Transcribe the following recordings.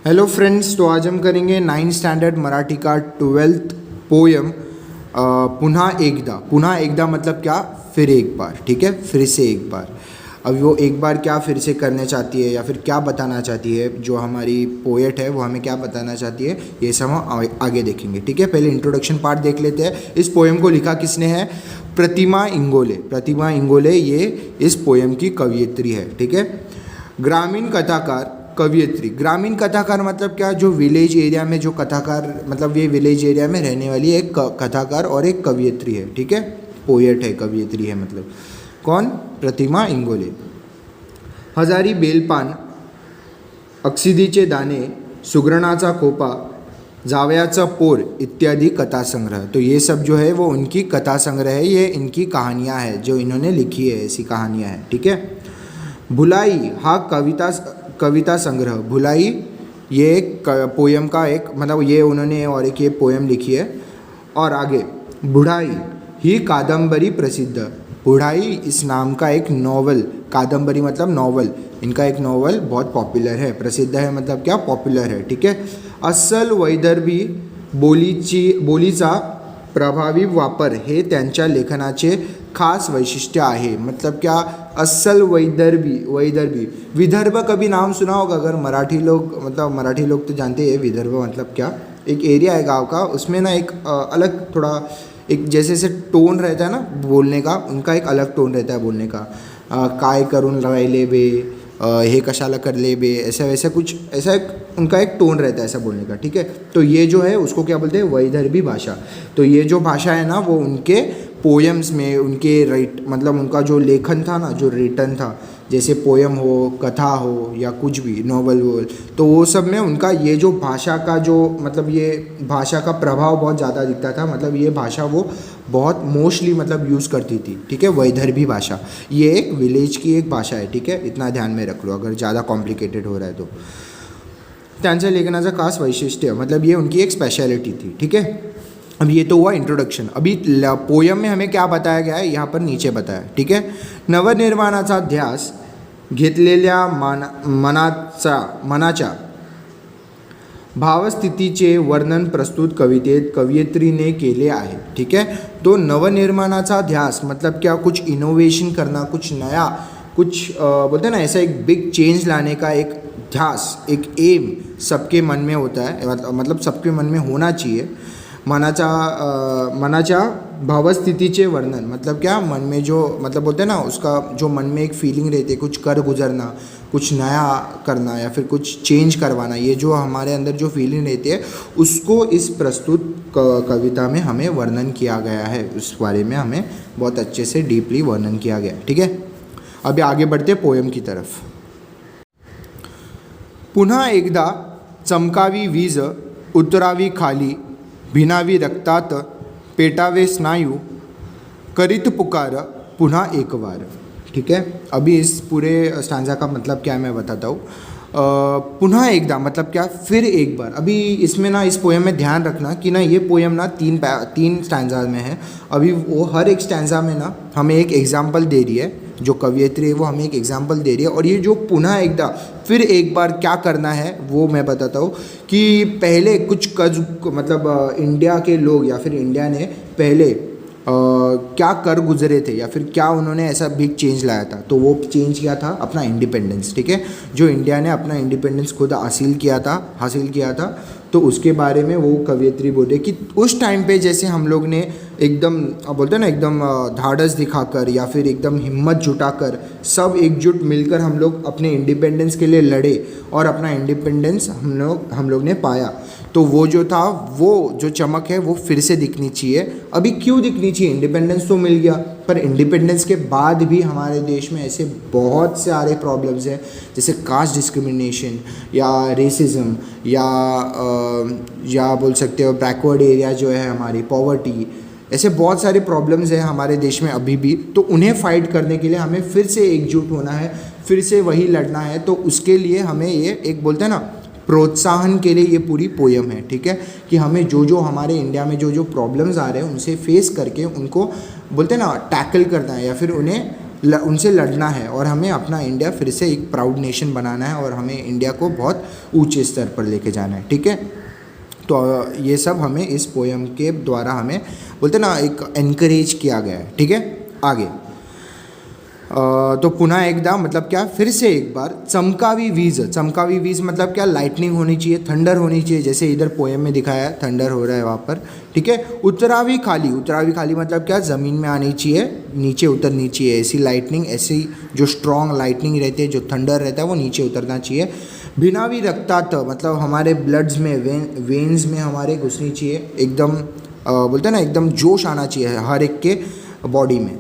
Hello friends, तो आज हम करेंगे 9th स्टैंडर्ड मराठी का 12th पोयम पुन्हा एकदा। पुन्हा एकदा मतलब क्या? फिर एक बार। ठीक है, फिर से एक बार। अब वो एक बार क्या फिर से करना चाहती है या फिर क्या बताना चाहती है, जो हमारी पोएट है वो हमें क्या बताना चाहती है, ये सब हम आगे देखेंगे। ठीक है, पहले इंट्रोडक्शन पार्ट देख लेते हैं। इस पोएम को लिखा किसने है? प्रतिमा इंगोले। प्रतिमा इंगोले ये इस पोएम की कवयित्री है। ठीक है, ग्रामीण कथाकार कवयित्री। ग्रामीण कथाकार मतलब क्या? जो विलेज एरिया में जो कथाकार, मतलब ये विलेज एरिया में रहने वाली एक कथाकार और एक कवयित्री है। ठीक है, पोएट है, कवयित्री है। मतलब कौन? प्रतिमा इंगोले। हजारी बेलपान, अक्षिदीचे दाणे, सुगरणाचा खोपा, जावयाचा पोर इत्यादि कथा संग्रह। तो ये सब जो है वो उनकी कथा संग्रह है, ये इनकी कहानियाँ हैं जो इन्होंने लिखी है, ऐसी कहानियाँ हैं। ठीक है, भुलाई हा कविता संग्रह। भुलाई ये एक पोयम का एक, मतलब ये उन्होंने और एक ये पोयम लिखी है। और आगे बुढ़ाई ही कादंबरी प्रसिद्ध। बुढ़ाई इस नाम का एक नॉवल, कादंबरी मतलब नॉवल, इनका एक नॉवल बहुत पॉपुलर है। प्रसिद्ध है मतलब क्या? पॉपुलर है। ठीक है, अस्सल वैदर्भी बोलीचा प्रभावी वापर हे त्यांच्या लेखनाचे खास वैशिष्ट्य आहे। मतलब क्या? अस्सल वैदर्भी विदर्भ कभी नाम सुना होगा अगर मराठी लोग, मतलब मराठी लोग तो जानते हैं विदर्भ मतलब क्या। एक एरिया है गांव का, उसमें ना एक अलग थोड़ा एक जैसे टोन रहता है ना बोलने का, उनका एक अलग टोन रहता है बोलने का। काय करून राहिले बे, हे कशाला करले बे, ऐसा वैसा कुछ, ऐसा एक उनका एक टोन रहता है ऐसा बोलने का। ठीक है, तो ये जो है उसको क्या बोलते हैं? वैदर्भी भाषा। तो ये जो भाषा है ना वो उनके पोएम्स में, उनके मतलब उनका जो लेखन था ना, जो रिटर्न था, जैसे पोएम हो, कथा हो या कुछ भी नॉवल वोवल, तो वो सब में उनका ये जो भाषा का जो, मतलब ये भाषा का प्रभाव बहुत ज़्यादा दिखता था। मतलब ये भाषा वो बहुत मोस्टली मतलब यूज़ करती थी। ठीक है, वैदर्भी भाषा ये एक विलेज की एक भाषा है। ठीक है, इतना ध्यान में रख लो अगर ज़्यादा कॉम्प्लिकेटेड हो रहा है तो। त्यांच्या लेखनाचं खास वैशिष्ट्य, मतलब ये उनकी एक स्पेशलिटी थी। ठीक है, अब ये तो हुआ इंट्रोडक्शन। अभी पोयम में हमें क्या बताया गया है यहाँ पर नीचे बताया। ठीक है, नवनिर्माणाचा ध्यास घेतलेल्या मनाच्या भावस्थितीचे वर्णन प्रस्तुत कवितेत कवयित्रीने केले आहे। ठीक है, तो नवनिर्माणाचा ध्यास मतलब क्या? कुछ इनोवेशन करना, कुछ नया, कुछ बोलते हैं ना, ऐसा एक बिग चेंज लाने का एक ध्यास, एक एम सबके मन में होता है, मतलब सबके मन में होना चाहिए। मनाच्या भावस्थितीचे वर्णन मतलब क्या? मन में जो, मतलब बोलते हैं ना, उसका जो मन में एक फीलिंग रहती है, कुछ कर गुजरना, कुछ नया करना या फिर कुछ चेंज करवाना, ये जो हमारे अंदर जो फीलिंग रहती है उसको इस प्रस्तुत कविता में हमें वर्णन किया गया है। उस बारे में हमें बहुत अच्छे से डीपली वर्णन किया गया है। ठीक है, अभी आगे बढ़ते पोएम की तरफ। पुन्हा एकदा चमकावी वीज, उतरावी खाली, भिनावी रक्तात, पेटावे स्नायू, करीत पुकार पुन्हा एक बार। ठीक है, अभी इस पूरे स्टांजा का मतलब क्या है मैं बताता हूँ। पुन्हा एकदा मतलब क्या? फिर एक बार। अभी इसमें ना, इस पोएम में ध्यान रखना कि ना ये पोएम ना तीन स्टैंजा में है। अभी वो हर एक स्टैंजा में ना हमें एक एग्जाम्पल दे रही है, जो कवयित्री है वो हमें एक एग्जाम्पल दे रही है। और ये जो पुनः एकदा, फिर एक बार क्या करना है वो मैं बताता हूँ। कि पहले कुछ मतलब इंडिया के लोग या फिर इंडिया ने पहले क्या कर गुजरे थे या फिर क्या उन्होंने ऐसा बिग चेंज लाया था। तो वो चेंज किया था अपना इंडिपेंडेंस। ठीक है, जो इंडिया ने अपना इंडिपेंडेंस खुद हासिल किया था, तो उसके बारे में वो कवयित्री बोले कि उस टाइम पे जैसे हम लोग ने एकदम, बोलते हैं ना, एकदम धाड़स दिखाकर या फिर एकदम हिम्मत जुटाकर सब एकजुट मिलकर हम लोग अपने इंडिपेंडेंस के लिए लड़े और अपना इंडिपेंडेंस हम लोग ने पाया। तो वो जो था, वो जो चमक है वो फिर से दिखनी चाहिए। अभी क्यों दिखनी चाहिए? इंडिपेंडेंस तो मिल गया, पर इंडिपेंडेंस के बाद भी हमारे देश में ऐसे बहुत सारे प्रॉब्लम्स हैं, जैसे कास्ट डिस्क्रिमिनेशन या रेसिज्म या बोल सकते हो बैकवर्ड एरिया जो है हमारी, पॉवर्टी, ऐसे बहुत सारे प्रॉब्लम्स हैं हमारे देश में अभी भी। तो उन्हें फाइट करने के लिए हमें फिर से एकजुट होना है, फिर से वही लड़ना है। तो उसके लिए हमें ये एक, बोलते हैं ना, प्रोत्साहन के लिए ये पूरी पोयम है। ठीक है, कि हमें जो हमारे इंडिया में जो प्रॉब्लम्स आ रहे हैं उनसे फेस करके उनको, बोलते हैं ना, टैकल करना है या फिर उन्हें उनसे लड़ना है और हमें अपना इंडिया फिर से एक प्राउड नेशन बनाना है और हमें इंडिया को बहुत ऊंचे स्तर पर लेके जाना है, ठीक है। तो ये सब हमें इस पोएम के द्वारा हमें बोलते ना एक एनकरेज किया गया है, ठीक है। आगे तो पुनः एकदा मतलब क्या, फिर से एक बार। चमकावी वीज, चमकावी वीज मतलब क्या, लाइटनिंग होनी चाहिए, थंडर होनी चाहिए, जैसे इधर पोएम में दिखाया है थंडर हो रहा है वहाँ पर, ठीक है। उतरावी खाली, उतरावी खाली मतलब क्या, ज़मीन में आनी चाहिए, नीचे उतरनी चाहिए। ऐसी लाइटनिंग, ऐसी जो स्ट्रॉन्ग लाइटनिंग रहती है, जो थंडर रहता है वो नीचे उतरना चाहिए। भिनावी रक्तात मतलब हमारे ब्लड्स में, वेन्स में हमारे घुसनी चाहिए, एकदम बोलते हैं ना एकदम जोश आना चाहिए हर एक के बॉडी में।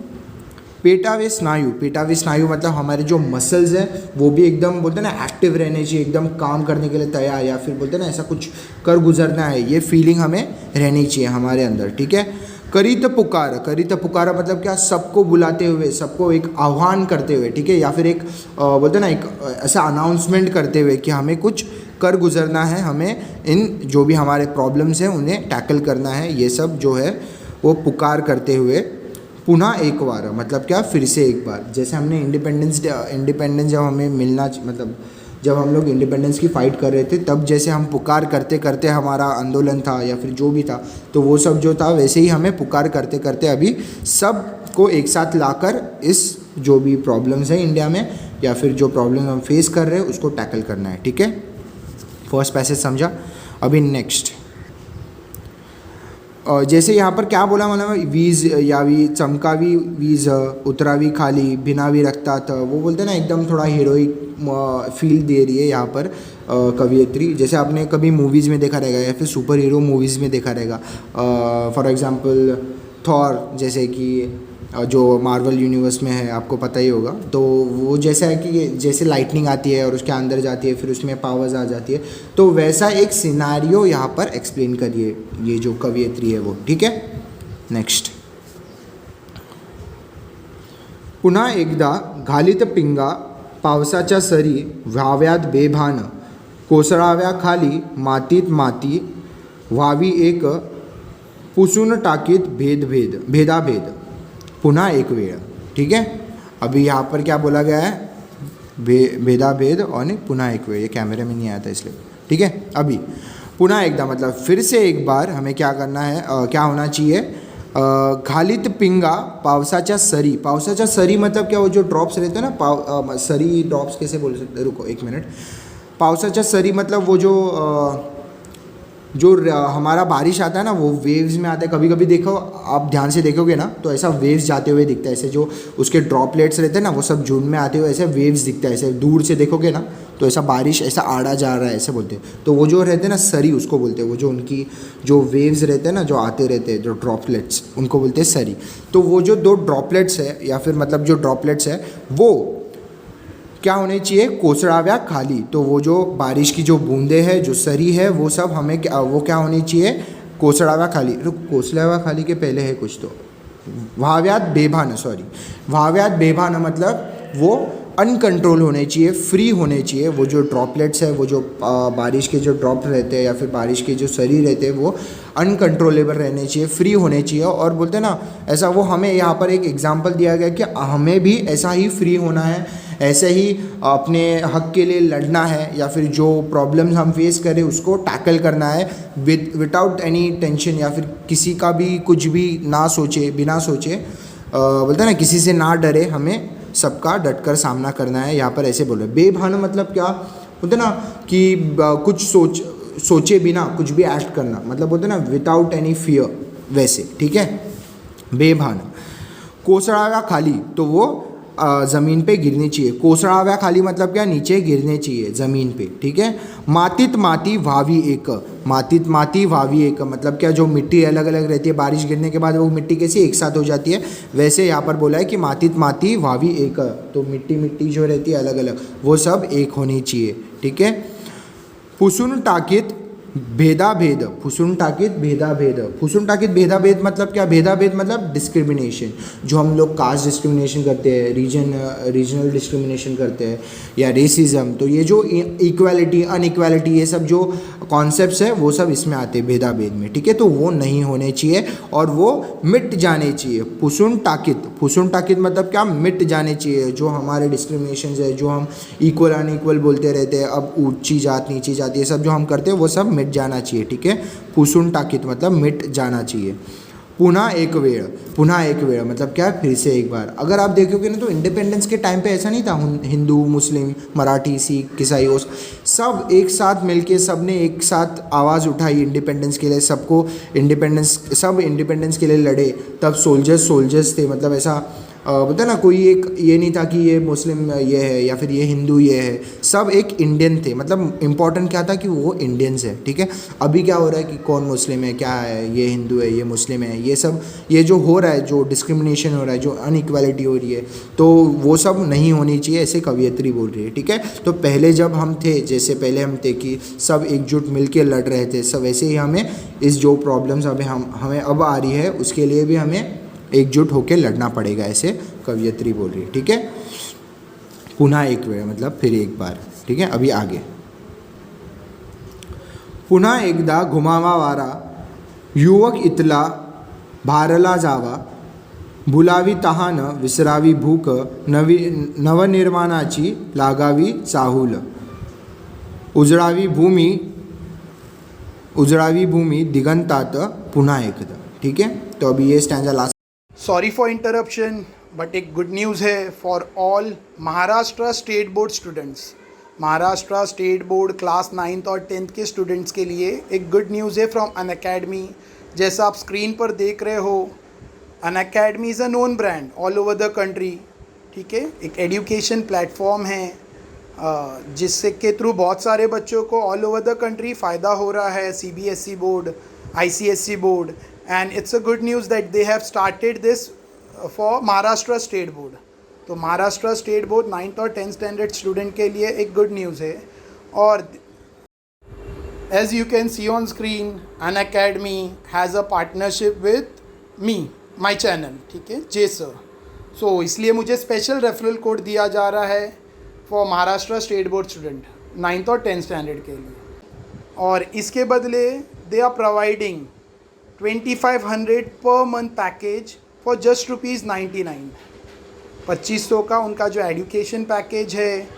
पेटावे स्नायु, पेटावे स्नायु मतलब हमारे जो मसल्स हैं वो भी एकदम बोलते हैं ना एक्टिव रहने चाहिए, एकदम काम करने के लिए तैयार, या फिर बोलते हैं ना ऐसा कुछ कर गुजरना है, ये फीलिंग हमें रहनी चाहिए हमारे अंदर, ठीक है। करित पुकार, करित पुकार मतलब क्या, सबको बुलाते हुए, सबको एक आह्वान करते हुए, ठीक है, या फिर एक बोलते हैं ना एक ऐसा अनाउंसमेंट करते हुए कि हमें कुछ कर गुजरना है, हमें इन जो भी हमारे प्रॉब्लम्स हैं उन्हें टैकल करना है, ये सब जो है वो पुकार करते हुए। पुनः एक बार मतलब क्या, फिर से एक बार। जैसे हमने इंडिपेंडेंस जब हमें मिलना मतलब जब हम लोग इंडिपेंडेंस की फ़ाइट कर रहे थे, तब जैसे हम पुकार करते करते हमारा आंदोलन था या फिर जो भी था, तो वो सब जो था वैसे ही हमें पुकार करते करते अभी सब को एक साथ लाकर इस जो भी प्रॉब्लम्स हैं इंडिया में या फिर जो प्रॉब्लम हम फेस कर रहे हैं उसको टैकल करना है, ठीक है। फर्स्ट पैसेज समझा। अभी नेक्स्ट जैसे यहाँ पर क्या बोला, मतलब वीज यावी, चमकावी वीज, उतरावी खाली, भिनावी रक्तात, वो बोलते हैं ना एकदम थोड़ा हीरोइक फील दे रही है यहाँ पर कवियत्री। जैसे आपने कभी मूवीज़ में देखा रहेगा या फिर सुपर हीरो मूवीज़ में देखा रहेगा, फॉर एग्जांपल थॉर, जैसे कि जो मार्वल यूनिवर्स में है, आपको पता ही होगा। तो वो जैसा है कि जैसे लाइटनिंग आती है और उसके अंदर जाती है, फिर उसमें पावर्स आ जाती है, तो वैसा एक सिनारियो यहाँ पर एक्सप्लेन करिए ये जो कवियत्री है वो, ठीक है। नेक्स्ट, पुन्हा एकदा घालित पिंगा पावसाच्या सरी व्हाव्यात बेभान, कोसळाव्या खाली मातीत माती व्हावी एक, पुसून टाकीत भेदाभेद, पुनः एक वेळ, ठीक है। अभी यहाँ पर क्या बोला गया है, भेदाभेद और पुनः एक वेळ, ये कैमरे में नहीं आया था इसलिए, ठीक है। अभी पुनः एकदा मतलब फिर से एक बार हमें क्या करना है, क्या होना चाहिए, घालित पिंगा पावसाच्या सरी, पावसाच्या सरी मतलब क्या, वो जो ड्रॉप्स रहते हैं ना, सरी ड्रॉप्स कैसे बोल सकते, रुको एक मिनट। पावसाच्या सरी मतलब वो जो हमारा बारिश आता है ना, वो वेव्स में आता है। कभी कभी देखो, आप ध्यान से देखोगे ना तो ऐसा वेव्स जाते हुए दिखता है, ऐसे जो उसके ड्रॉपलेट्स रहते हैं ना वो सब झुंड में आते हुए ऐसे वेव्स दिखता है, ऐसे दूर से देखोगे ना तो ऐसा बारिश ऐसा आड़ा जा रहा है ऐसे बोलते हैं। तो वो जो रहते हैं ना सरी, उसको बोलते हैं, वो जो उनकी जो वेव्स रहते हैं ना, जो आते रहते हैं, जो ड्रॉपलेट्स, उनको बोलते हैं सरी। तो वो जो दो ड्रॉपलेट्स है या फिर मतलब जो ड्रॉपलेट्स है वो क्या होने चाहिए, कोसळाव्या खाली। तो वो जो बारिश की जो बूंदे हैं, जो सरी है, वो सब हमें वो क्या होनी चाहिए, कोसळाव्या खाली। कोसळाव्या खाली के पहले है कुछ, तो व्हाव्यात बेभान, सॉरी, व्हाव्यात बेभान मतलब वो अनकंट्रोल होने चाहिए, फ्री होने चाहिए। वो जो ड्रॉपलेट्स है, वो जो बारिश के जो ड्रॉप रहते हैं या फिर बारिश के जो सरी रहते हैं, वो अनकंट्रोलेबल रहने चाहिए, फ्री होने चाहिए। और बोलते हैं ना ऐसा, वो हमें यहाँ पर एक एग्जांपल दिया गया कि हमें भी ऐसा ही फ्री होना है, ऐसे ही अपने हक के लिए लड़ना है, या फिर जो प्रॉब्लम्स हम फेस करें उसको टैकल करना है विदाउट एनी टेंशन, या फिर किसी का भी कुछ भी ना सोचे, बिना सोचे, बोलते हैं ना किसी से ना डरे, हमें सबका डटकर सामना करना है। यहाँ पर ऐसे बोल रहे बेभान मतलब क्या बोलते हैं ना कि कुछ सोचे बिना कुछ भी एक्ट करना, मतलब बोलते हैं ना विदाउट एनी फियर, वैसे, ठीक है। बेभान। कोसळाव्या खाली, तो वो ज़मीन पे गिरनी चाहिए। कोसळाव्या खाली मतलब क्या, नीचे गिरने चाहिए ज़मीन पे, ठीक है। मातीत माती व्हावी एक, मातीत माती व्हावी एक मतलब क्या, जो मिट्टी अलग अलग रहती है, बारिश गिरने के बाद वो मिट्टी कैसी एक साथ हो जाती है, वैसे यहाँ पर बोला है कि मातीत माती व्हावी एक, तो मिट्टी जो रहती है अलग अलग, वो सब एक होनी चाहिए, ठीक है। पुसून टाकीत भेदाभेद, फुसुन टाकित भेदाभेद। फुसुन टाकित भेदाभेद मतलब क्या? भेदाभेद मतलब डिस्क्रिमिनेशन, जो हम लोग कास्ट डिस्क्रिमिनेशन करते हैं, रीजनल डिस्क्रिमिनेशन करते हैं, या रेसिज्म। तो ये जो इक्वालिटी अनइक्वालिटी ये सब जो कॉन्सेप्ट्स है वो सब इसमें आते हैं भेदाभेद में, ठीक है। तो वो नहीं होने चाहिए और वो मिट जाने चाहिए। फुसुन टाकित मतलब क्या? मिट जाने चाहिए। जो हमारे डिस्क्रिमिनेशन है, जो हम इक्वल अनइक्वल बोलते रहते हैं, अब ऊंची जात नीची जात ये सब जो हम करते हैं वो सब मिट जाना चाहिए, ठीक है। फुसुन टाकित मतलब मिट जाना चाहिए। पुनः एक वेळ मतलब क्या? फिर से एक बार। अगर आप देखोगे ना तो इंडिपेंडेंस के टाइम पे ऐसा नहीं था, हिंदू मुस्लिम मराठी सिख ईसाई सब एक साथ मिलके सब ने एक साथ आवाज़ उठाई इंडिपेंडेंस के लिए, सबको सब इंडिपेंडेंस के लिए लड़े। तब सोल्जर्स थे, मतलब ऐसा पता ना, कोई एक ये नहीं था कि ये मुस्लिम ये है या फिर ये हिंदू ये है, सब एक इंडियन थे। मतलब इम्पॉर्टेंट क्या था कि वो इंडियंस है, ठीक है। अभी क्या हो रहा है कि कौन मुस्लिम है, क्या है, ये हिंदू है, ये मुस्लिम है, ये सब ये जो हो रहा है, जो डिस्क्रिमिनेशन हो रहा है, जो अनइक्वालिटी हो रही है, तो वो सब नहीं होनी चाहिए, ऐसे कवियत्री बोल रही है, ठीक है। तो पहले जब हम थे, जैसे पहले हम थे कि सब एकजुट मिलके लड़ रहे थे, सब वैसे ही हमें इस जो प्रॉब्लम्स हमें अब आ रही है उसके लिए भी हमें एकजुट होकर लड़ना पड़ेगा, ऐसे कवियत्री बोल रही है, ठीक है। पुनः एक वेळ मतलब फिर एक बार, ठीक है। अभी आगे, पुन्हा एकदा घुमावा वारा, युवक इथला भारला जावा, भुलावी तहान विसरावी भूक, नवनिर्माणाची लागावी चाहूल, उजळावी भूमी दिगंतात पुन्हा एकदा, ठीक है। तो अभी ये stanza last. Sorry for interruption, but एक गुड न्यूज़ है for all Maharashtra state board students. Maharashtra state board class 9th और 10th के स्टूडेंट्स के लिए एक गुड न्यूज़ है फ्रॉम अनअकैडमी। जैसा आप स्क्रीन पर देख रहे हो, Unacademy is a known brand all over the country, ठीक है। एक एजुकेशन प्लेटफॉर्म है जिससे के थ्रू बहुत सारे बच्चों को ऑल ओवर द कंट्री फ़ायदा हो रहा है, CBSE board, ICSE board, and it's a good news that they have started this for Maharashtra State Board. तो महाराष्ट्र स्टेट बोर्ड 9th और 10th स्टैंडर्ड स्टूडेंट के लिए एक गुड न्यूज़ है। और as you can see on screen, Unacademy has a partnership with me, my channel, ठीक है, जे sir. सो इसलिए मुझे स्पेशल रेफरल कोड दिया जा रहा है for Maharashtra state board student 9th और 10th स्टैंडर्ड के लिए। और इसके बदले they are providing 2500 per month package for just ₹99। 2500 का उनका जो एजुकेशन पैकेज है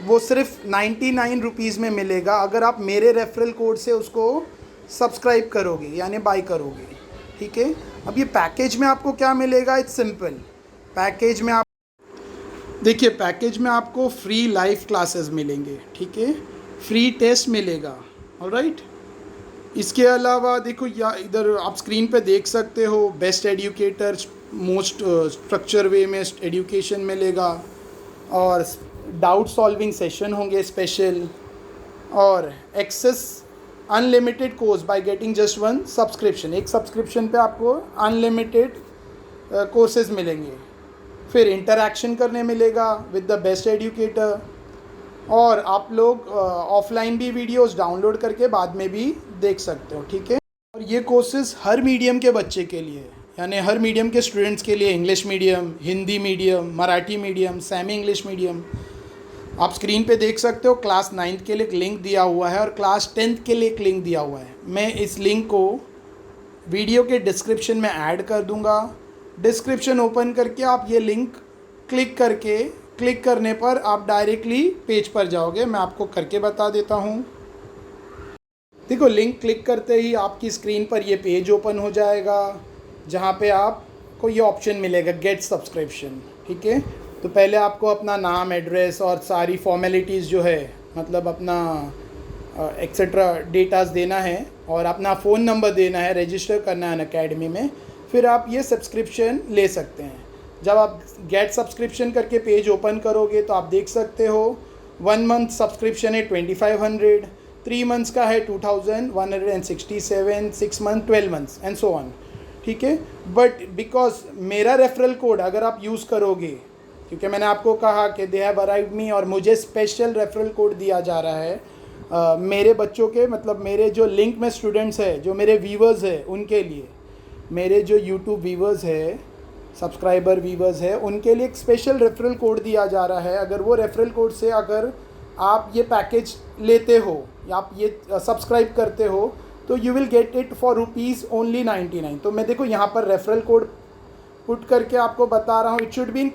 वो सिर्फ 99 रुपीज़ में मिलेगा अगर आप मेरे रेफरल कोड से उसको सब्सक्राइब करोगे यानी बाय करोगे, ठीक है। अब ये पैकेज में आपको क्या मिलेगा? It's simple. पैकेज में आप देखिए, पैकेज में आपको फ्री लाइव क्लासेस मिलेंगे, ठीक है, फ्री टेस्ट मिलेगा, ऑलराइट। इसके अलावा देखो, या इधर आप स्क्रीन पे देख सकते हो, best educator, most structure way में एजुकेशन मिलेगा, और डाउट सॉल्विंग सेशन होंगे स्पेशल, और access unlimited course by getting just one subscription. एक सब्सक्रिप्शन पे आपको अनलिमिटेड कोर्सेज मिलेंगे। फिर इंटरैक्शन करने मिलेगा विद द बेस्ट एजुकेटर, और आप लोग ऑफलाइन भी वीडियोस डाउनलोड करके बाद में भी देख सकते हो, ठीक है। और ये कोर्सेज हर मीडियम के बच्चे के लिए, यानी हर मीडियम के स्टूडेंट्स के लिए, English medium, Hindi medium, Marathi medium, semi English medium. आप स्क्रीन पे देख सकते हो, क्लास 9th के लिए एक लिंक दिया हुआ है और क्लास 10th के लिए एक लिंक दिया हुआ है। मैं इस लिंक को वीडियो के डिस्क्रिप्शन में ऐड कर दूंगा। डिस्क्रिप्शन ओपन करके आप ये लिंक क्लिक करने पर आप डायरेक्टली पेज पर जाओगे। मैं आपको करके बता देता हूँ। देखो, लिंक क्लिक करते ही आपकी स्क्रीन पर ये पेज ओपन हो जाएगा जहाँ पे आपको ये ऑप्शन मिलेगा गेट सब्सक्रिप्शन, ठीक है। तो पहले आपको अपना नाम, एड्रेस और सारी फॉर्मेलिटीज़ जो है, मतलब अपना एक्सेट्रा डेटाज देना है और अपना फ़ोन नंबर देना है, रजिस्टर करना है अनअकैडमी में। फिर आप ये सब्सक्रिप्शन ले सकते हैं। जब आप गेट सब्सक्रिप्शन करके पेज ओपन करोगे तो आप देख सकते हो 1 मंथ सब्सक्रिप्शन है 2500, 3 मंथ्स का है 2167, 6 month 12 months and so on, ठीक है। बट बिकॉज मेरा रेफरल कोड अगर आप यूज़ करोगे, क्योंकि मैंने आपको कहा कि दे हैव अराइव्ड मी और मुझे स्पेशल रेफरल कोड दिया जा रहा है, मेरे बच्चों के मतलब मेरे जो लिंक में स्टूडेंट्स है, जो मेरे व्यूवर्स है उनके लिए, मेरे जो यूट्यूब व्यूवर्स है, सब्सक्राइबर व्यूवर्स है, उनके लिए एक स्पेशल रेफरल कोड दिया जा रहा है। अगर वो रेफरल कोड से अगर आप ये पैकेज लेते हो या आप ये सब्सक्राइब करते हो तो you will get it for rupees only 99। तो मैं देखो यहाँ पर रेफरल कोड पुट करके आपको बता रहा हूँ। It should be in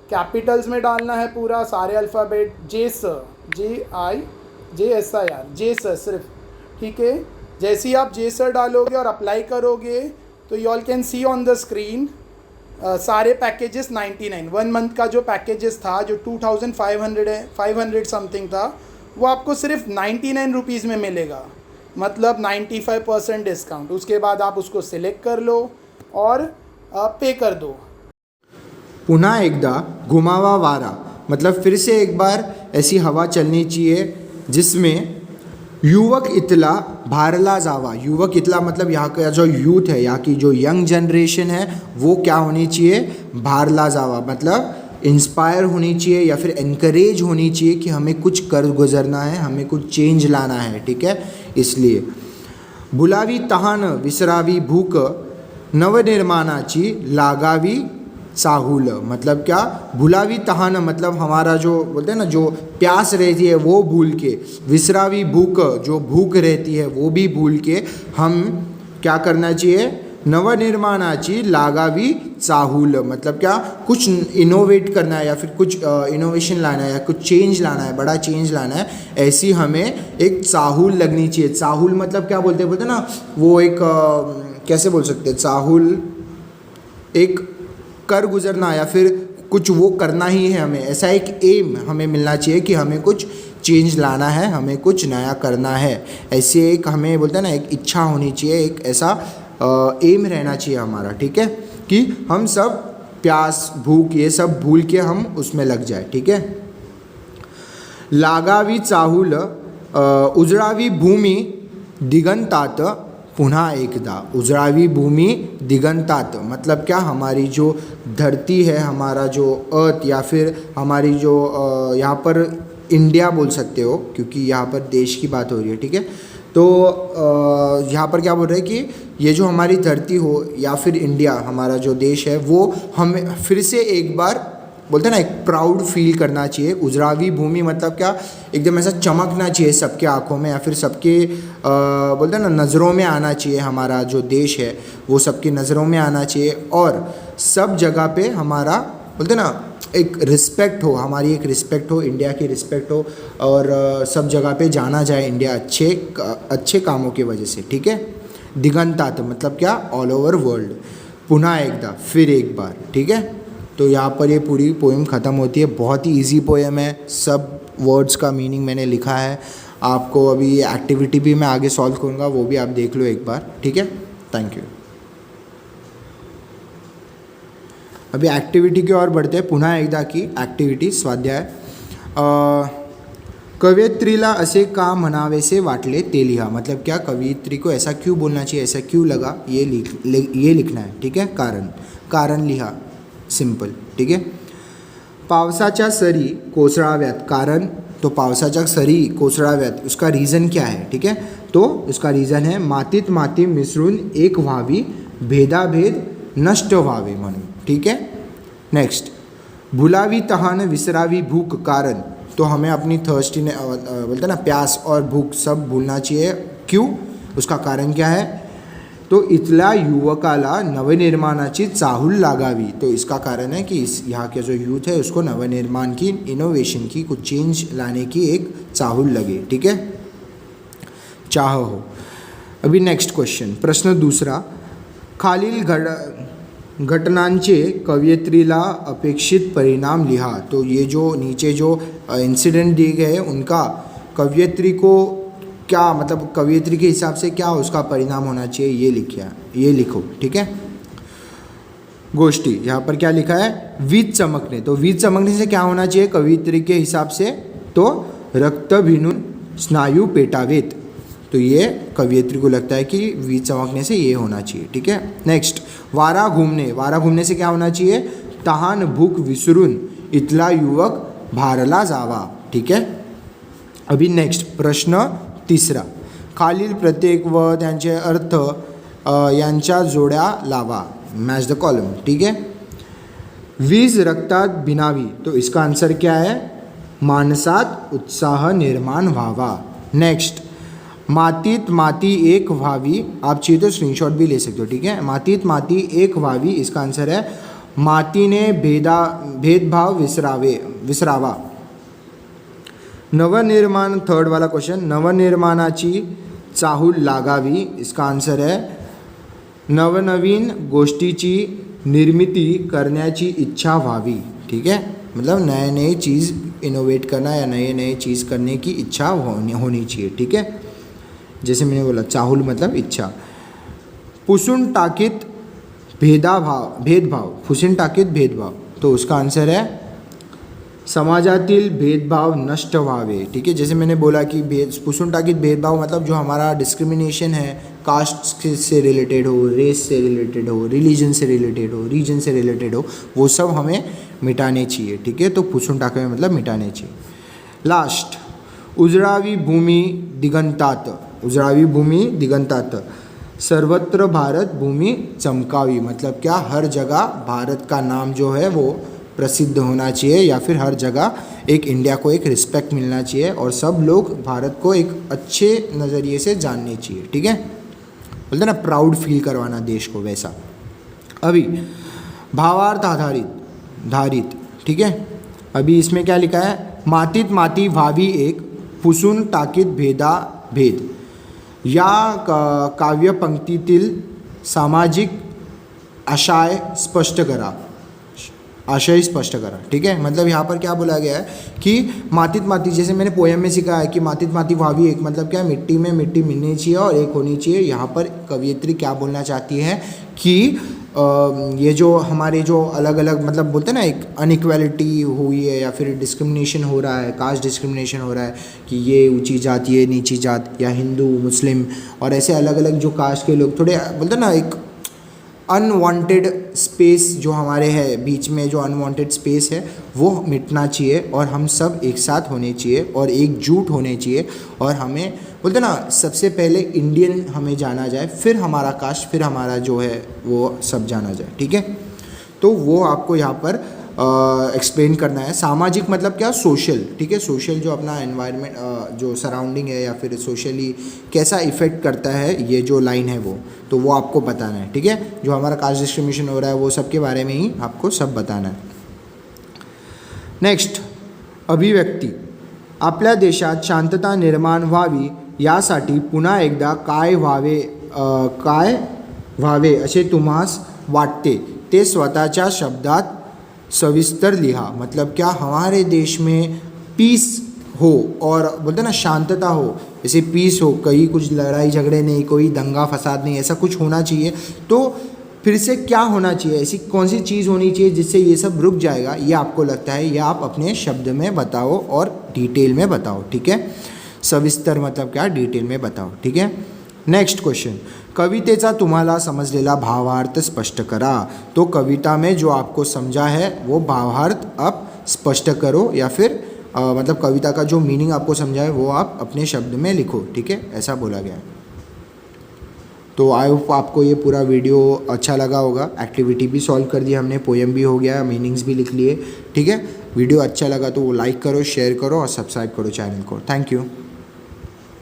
Capitals में डालना है पूरा सारे अल्फ़ाबेट, JESSIR, जे सर सिर्फ, ठीक है। जैसे ही आप जे सर डालोगे और अप्लाई करोगे तो you all can see on the screen सारे पैकेजेस 99। 1 मंथ का जो पैकेजेस था जो 2500 है, 500 समथिंग था, वो आपको सिर्फ 99 रुपीज़ में मिलेगा, मतलब 95% डिस्काउंट। उसके बाद आप उसको सिलेक्ट कर लो और पे कर दो। पुन्हा एकदा घुमावा वारा मतलब फिर से एक बार ऐसी हवा चलनी चाहिए जिसमें युवक इतला भारला जावा। युवक इतला मतलब यहाँ का जो यूथ है, यहाँ की जो यंग जनरेशन है, वो क्या होनी चाहिए, भारला जावा मतलब इंस्पायर होनी चाहिए या फिर इनकरेज होनी चाहिए कि हमें कुछ कर गुजरना है, हमें कुछ चेंज लाना है, ठीक है। इसलिए भुलावी तहान विसरावी भूक नवनिर्माणाची लागावी चाहूल मतलब क्या, भुलावी तहान मतलब हमारा जो बोलते हैं ना, जो प्यास रहती है वो भूल के, विसरावी भूख जो भूख रहती है वो भी भूल के हम क्या करना चाहिए, नवनिर्माणाची लागावी चाहूल मतलब क्या, कुछ इनोवेट करना है या फिर कुछ इनोवेशन लाना है या कुछ चेंज लाना है, बड़ा चेंज लाना है, ऐसी हमें एक चाहूल लगनी चाहिए। चाहूल मतलब क्या बोलते हैं ना, वो एक कैसे बोल सकते हैं, चाहूल एक कर गुजरना या फिर कुछ वो करना ही है हमें, ऐसा एक एम हमें मिलना चाहिए कि हमें कुछ चेंज लाना है, हमें कुछ नया करना है, ऐसे एक हमें बोलते हैं ना एक इच्छा होनी चाहिए, एक ऐसा एम रहना चाहिए हमारा, ठीक है, कि हम सब प्यास भूख ये सब भूल के हम उसमें लग जाए, ठीक है। लागावी चाहूल उजळावी भूमी दिगंतात पुन्हा एकदा। उजळावी भूमि दिगंतात मतलब क्या, हमारी जो धरती है, हमारा जो अर्थ या फिर हमारी जो यहाँ पर इंडिया बोल सकते हो क्योंकि यहाँ पर देश की बात हो रही है, ठीक है। तो यहाँ पर क्या बोल रहे हैं कि ये जो हमारी धरती हो या फिर इंडिया हमारा जो देश है वो हमें फिर से एक बार बोलते हैं ना एक प्राउड फील करना चाहिए। उजरावी भूमि मतलब क्या, एकदम ऐसा चमकना चाहिए सबके आँखों में या फिर सबके बोलते हैं ना नज़रों में आना चाहिए। हमारा जो देश है वो सबकी नज़रों में आना चाहिए और सब जगह पे हमारा बोलते हैं ना एक रिस्पेक्ट हो, हमारी एक रिस्पेक्ट हो, इंडिया की रिस्पेक्ट हो और सब जगह पे जाना जाए इंडिया अच्छे कामों की वजह से, ठीक है। दिगंतात मतलब क्या, ऑल ओवर वर्ल्ड। पुनः एकदा फिर एक बार, ठीक है। तो यहाँ पर ये पूरी पोएम ख़त्म होती है। बहुत ही इजी पोएम है, सब वर्ड्स का मीनिंग मैंने लिखा है। आपको अभी एक्टिविटी भी मैं आगे सॉल्व करूँगा, वो भी आप देख लो एक बार, ठीक है। Thank you. अभी एक्टिविटी की ओर बढ़ते हैं। पुन्हा एकदा की एक्टिविटी स्वाध्याय। कवयित्रीला असे का म्हणावेसे वाटले ते लिहा मतलब क्या, कवयित्री को ऐसा क्यों बोलना चाहिए, ऐसा क्यों लगा, ये लिखना है, ठीक है। कारण लिहा, सिंपल, ठीक है। पावसाच्या सरी कोसळाव्यात, कारण तो पावसाच्या सरी कोसळाव्यात उसका रीज़न क्या है, ठीक है। तो उसका रीज़न है मातीत माती मिसळून एक व्हावी, भेदाभेद नष्ट व्हावे म्हणून, ठीक है। नेक्स्ट, भुलावी तहान विसरावी भूख, कारण तो हमें अपनी थर्स्टी बोलते ना प्यास और भूख सब भूलना चाहिए, क्यों, उसका कारण क्या है, तो इथल्या युवकाला नवनिर्माणाची चाहूल लागावी। तो इसका कारण है कि इस यहाँ के जो यूथ है उसको नवनिर्माण की, इनोवेशन की, कुछ चेंज लाने की एक चाहूल लगे, ठीक है, चाह हो। अभी नेक्स्ट क्वेश्चन, प्रश्न दूसरा, खालील घटनांचे कवयित्रीला अपेक्षित परिणाम लिहा। तो ये जो नीचे जो इंसिडेंट दिए गए हैं उनका कवयित्री को क्या मतलब, कवयित्री के हिसाब से क्या उसका परिणाम होना चाहिए, ये लिखो, ठीक है। गोष्टी, यहाँ पर क्या लिखा है, वीज चमकने, तो वीज चमकने से क्या होना चाहिए कवयित्री के हिसाब से, तो रक्त भिनून स्नायु पेटावेत। तो ये कवयित्री को लगता है कि वीज चमकने से ये होना चाहिए, ठीक है। नेक्स्ट, वारा घूमने से क्या होना चाहिए, तहान भूक विसरून इथला युवक भारला जावा, ठीक है। अभी नेक्स्ट प्रश्न तिसरा, खालील प्रत्येक व त्यांचे अर्थ यांच्या जोड्या लावा, मैच द कॉलम, ठीक है। वीज रक्तात बिनावी, तो इसका आंसर क्या है, माणसात उत्साह निर्माण व्हावा। नेक्स्ट, मातीत माती एक व्हावी, आप चाहिए तो स्क्रीनशॉट भी ले सकते हो, ठीक है। मातीत माती एक व्हावी, इसका आंसर है मातीने भेदभाव विसरावा। नवनिर्माण, थर्ड वाला क्वेश्चन, नवनिर्माणाची चाहूल लागावी, इसका आंसर है नवनवीन गोष्टीची निर्मिती करण्याची इच्छा व्हावी, ठीक है। मतलब नए नए चीज़ इनोवेट करना या नए नए चीज़ करने की इच्छा होनी चाहिए, ठीक है। जैसे मैंने बोला चाहूल मतलब इच्छा। पुसून टाकीत भेदभाव, पुसून टाकीत भेदभाव, तो उसका आंसर है समाजातील भेदभाव नष्ट व्हावे, ठीक है। जैसे मैंने बोला कि पुसून टाकीत भेदभाव मतलब जो हमारा डिस्क्रिमिनेशन है, कास्ट से रिलेटेड हो, रेस से रिलेटेड हो, रिलीजन से रिलेटेड हो, रीजन से रिलेटेड हो, वो सब हमें मिटाने चाहिए, ठीक है। तो पुसून टाके मतलब मिटाने चाहिए। लास्ट, उजळावी भूमी दिगंतात, उजळावी भूमी दिगंतात, सर्वत्र भारत भूमि चमकावी, मतलब क्या, हर जगह भारत का नाम जो है वो प्रसिद्ध होना चाहिए, या फिर हर जगह एक इंडिया को एक रिस्पेक्ट मिलना चाहिए और सब लोग भारत को एक अच्छे नज़रिए से जानने चाहिए, ठीक है। बोलते ना प्राउड फील करवाना देश को, वैसा। अभी भावार्थ धारित, ठीक है। अभी इसमें क्या लिखा है, मातीत माती व्हावी एक, पुसून टाकीत भेद, या काव्यपंक्तीतील सामाजिक आशय स्पष्ट करा, ठीक है। मतलब यहाँ पर क्या बोला गया है कि मातीत माती, जैसे मैंने पोएम में सीखा है कि मातीत माती व्हावी एक, मतलब क्या, मिट्टी में मिट्टी मिलनी चाहिए और एक होनी चाहिए। यहाँ पर कवियत्री क्या बोलना चाहती है कि ये जो हमारे जो अलग अलग, मतलब बोलते हैं ना, एक अनइक्वालिटी हुई है या फिर डिस्क्रिमिनेशन हो रहा है, कास्ट डिस्क्रिमिनेशन हो रहा है कि ये ऊंची जात, ये नीची जात, या हिंदू मुस्लिम और ऐसे अलग अलग जो कास्ट के लोग, थोड़े बोलते हैं ना, एक अनवांटेड स्पेस जो हमारे है बीच में, जो अनवांटेड स्पेस है वो मिटना चाहिए और हम सब एक साथ होने चाहिए और एकजुट होने चाहिए। और हमें बोलते ना, सबसे पहले इंडियन हमें जाना जाए, फिर हमारा कास्ट, फिर हमारा जो है वो सब जाना जाए, ठीक है। तो वो आपको यहाँ पर एक्सप्लेन करना है। सामाजिक मतलब क्या, सोशल, ठीक है। सोशल जो अपना एनवायरनमेंट, जो सराउंडिंग है या फिर सोशली कैसा इफ़ेक्ट करता है ये जो लाइन है वो, तो वो आपको बताना है, ठीक है। जो हमारा कास्ट डिस्क्रिमिनेशन हो रहा है वो सब के बारे में ही आपको सब बताना है। नेक्स्ट, अभिव्यक्ती, आपल्या देशात शांतता निर्माण व्हावी यासाठी पुन्हा एकदा काय व्हावे असे तुम्हास वाटते ते स्वतःच्या शब्दात सविस्तर लिहा। मतलब क्या, हमारे देश में पीस हो और बोलते ना शांतता हो, जैसे पीस हो, कहीं कुछ लड़ाई झगड़े नहीं, कोई दंगा फसाद नहीं, ऐसा कुछ होना चाहिए। तो फिर से क्या होना चाहिए, ऐसी कौन सी चीज़ होनी चाहिए जिससे ये सब रुक जाएगा, ये आपको लगता है, ये आप अपने शब्द में बताओ और डिटेल में बताओ, ठीक है। सविस्तर मतलब क्या, डिटेल में बताओ, ठीक है। नेक्स्ट क्वेश्चन, कवितेचा तुम्हाला समजलेला भावार्थ स्पष्ट करा। तो कविता में जो आपको समझा है वो भावार्थ आप स्पष्ट करो, या फिर मतलब कविता का जो मीनिंग आपको समझा है वो आप अपने शब्द में लिखो, ठीक है, ऐसा बोला गया है। तो आई होप आपको ये पूरा वीडियो अच्छा लगा होगा। एक्टिविटी भी सॉल्व कर दी हमने, पोएम भी हो गया, मीनिंग्स भी लिख लिए, ठीक है। वीडियो अच्छा लगा तो वो लाइक करो, शेयर करो और सब्सक्राइब करो चैनल को। Thank you.